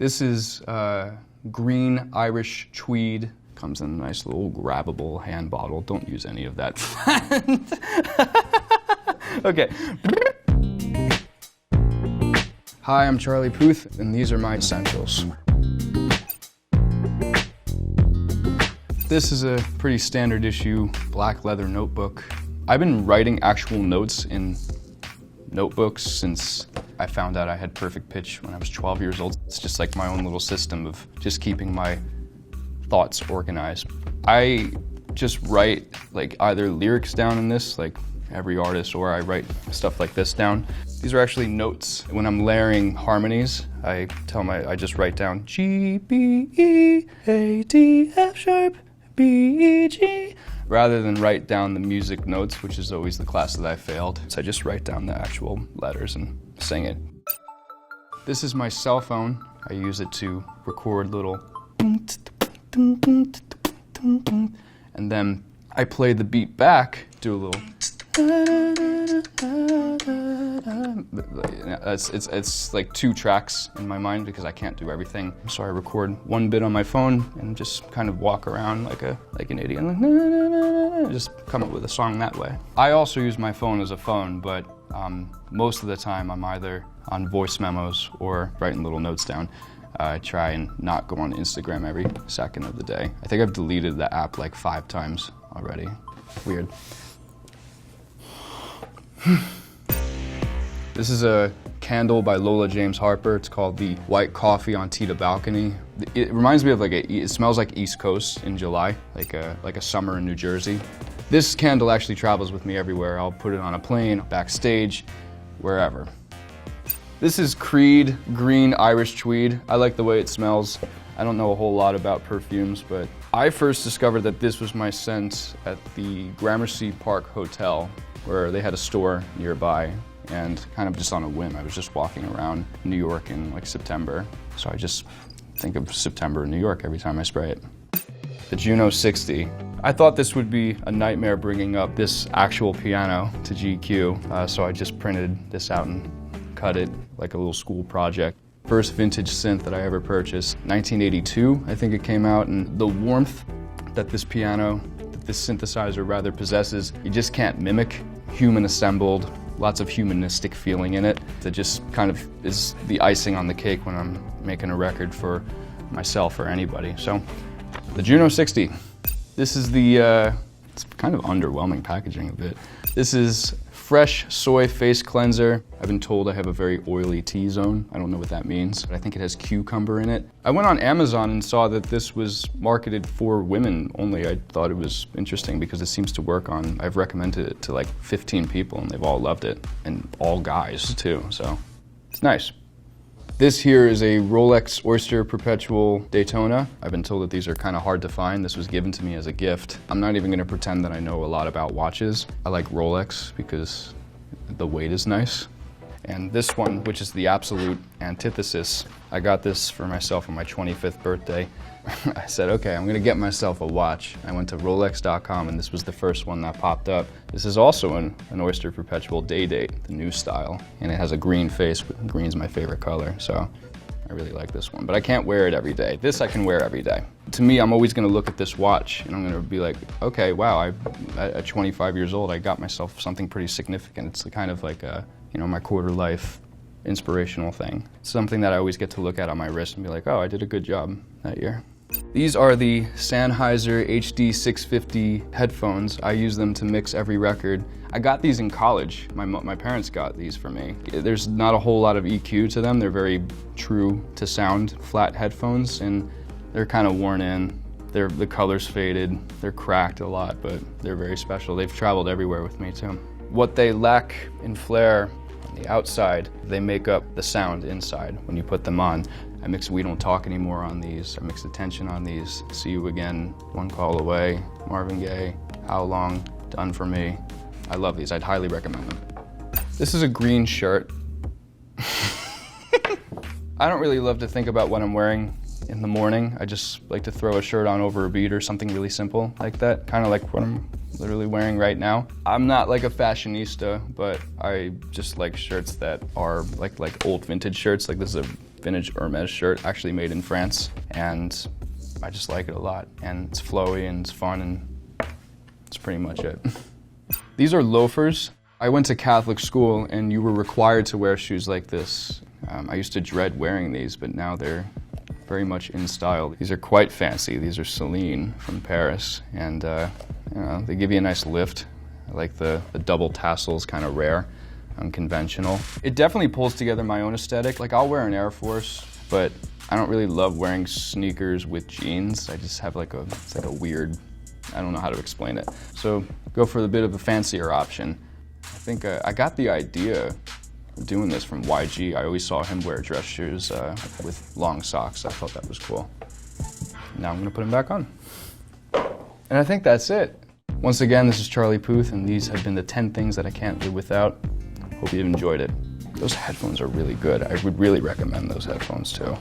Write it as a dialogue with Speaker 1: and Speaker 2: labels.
Speaker 1: This is green Irish tweed. Comes in a nice little grabbable hand bottle. Don't use any of that. Okay. Hi, I'm Charlie Puth, and these are my essentials. This is a pretty standard issue black leather notebook. I've been writing actual notes in notebooks since I found out I had perfect pitch when I was 12 years old. It's just like my own little system of just keeping my thoughts organized. I just write like either lyrics down in this, like every artist, or I write stuff like this down. These are actually notes. When I'm layering harmonies, I just write down G, B, E, A, D, F sharp, B, E, G, rather than write down the music notes, which is always the class that I failed. So I just write down the actual letters and sing it. This is my cell phone. I use it to record little and then I play the beat back, do a little. It's like 2 tracks in my mind because I can't do everything. So I record 1 bit on my phone and just kind of walk around like an idiot, and just come up with a song that way. I also use my phone as a phone, but most of the time I'm either on voice memos or writing little notes down. I try and not go on Instagram every second of the day. I think I've deleted the app like 5 times already. Weird. This is a candle by Lola James Harper. It's called the White Coffee on Tita Balcony. It reminds me of it smells like East Coast in July, like a summer in New Jersey. This candle actually travels with me everywhere. I'll put it on a plane, backstage, wherever. This is Creed green Irish tweed. I like the way it smells. I don't know a whole lot about perfumes, but I first discovered that this was my scent at the Gramercy Park Hotel, where they had a store nearby, and kind of just on a whim, I was just walking around New York in like September. So I just think of September in New York every time I spray it. The Juno 60. I thought this would be a nightmare bringing up this actual piano to GQ, so I just printed this out and cut it like a little school project. First vintage synth that I ever purchased, 1982, I think it came out, and the warmth that this synthesizer rather possesses, you just can't mimic. Human assembled, lots of humanistic feeling in it. That just kind of is the icing on the cake when I'm making a record for myself or anybody. So, the Juno 60. This is it's kind of underwhelming packaging a bit. This is Fresh Soy Face Cleanser. I've been told I have a very oily T-zone. I don't know what that means, but I think it has cucumber in it. I went on Amazon and saw that this was marketed for women only. I thought it was interesting because it seems to work on, I've recommended it to like 15 people and they've all loved it, and all guys too, so it's nice. This here is a Rolex Oyster Perpetual Daytona. I've been told that these are kind of hard to find. This was given to me as a gift. I'm not even gonna pretend that I know a lot about watches. I like Rolex because the weight is nice. And this one, which is the absolute antithesis, I got this for myself on my 25th birthday. I said, okay, I'm gonna get myself a watch. I went to Rolex.com and this was the first one that popped up. This is also an Oyster Perpetual Day Date, the new style. And it has a green face, but green's my favorite color, so I really like this one. But I can't wear it every day. This I can wear every day. To me, I'm always gonna look at this watch and I'm gonna be like, okay, wow, at 25 years old, I got myself something pretty significant. It's kind of like my quarter life inspirational thing. It's something that I always get to look at on my wrist and be like, oh, I did a good job that year. These are the Sennheiser HD 650 headphones. I use them to mix every record. I got these in college. My parents got these for me. There's not a whole lot of EQ to them. They're very true to sound, flat headphones, and they're kind of worn in. The color's faded. They're cracked a lot, but they're very special. They've traveled everywhere with me too. What they lack in flair on the outside, they make up the sound inside when you put them on. I mix We Don't Talk Anymore on these. I mix Attention on these. See You Again, One Call Away, Marvin Gaye, How Long, Done For Me. I love these. I'd highly recommend them. This is a green shirt. I don't really love to think about what I'm wearing in the morning. I just like to throw a shirt on over a beat or something really simple like that, kind of like what I'm literally wearing right now. I'm not like a fashionista, but I just like shirts that are like old vintage shirts. Like this is a vintage Hermes shirt, actually made in France, and I just like it a lot. And it's flowy and it's fun, and that's pretty much it. These are loafers. I went to Catholic school, and you were required to wear shoes like this. I used to dread wearing these, but now they're very much in style. These are quite fancy. These are Celine from Paris, and you know, they give you a nice lift. I like the double tassels, kind of rare, unconventional. It definitely pulls together my own aesthetic. Like, I'll wear an Air Force, but I don't really love wearing sneakers with jeans. I just have like it's like a weird, I don't know how to explain it. So go for a bit of a fancier option. I think I got the idea of doing this from YG. I always saw him wear dress shoes with long socks. I thought that was cool. Now I'm gonna put them back on. And I think that's it. Once again, this is Charlie Puth, and these have been the 10 things that I can't live without. Hope you've enjoyed it. Those headphones are really good. I would really recommend those headphones too.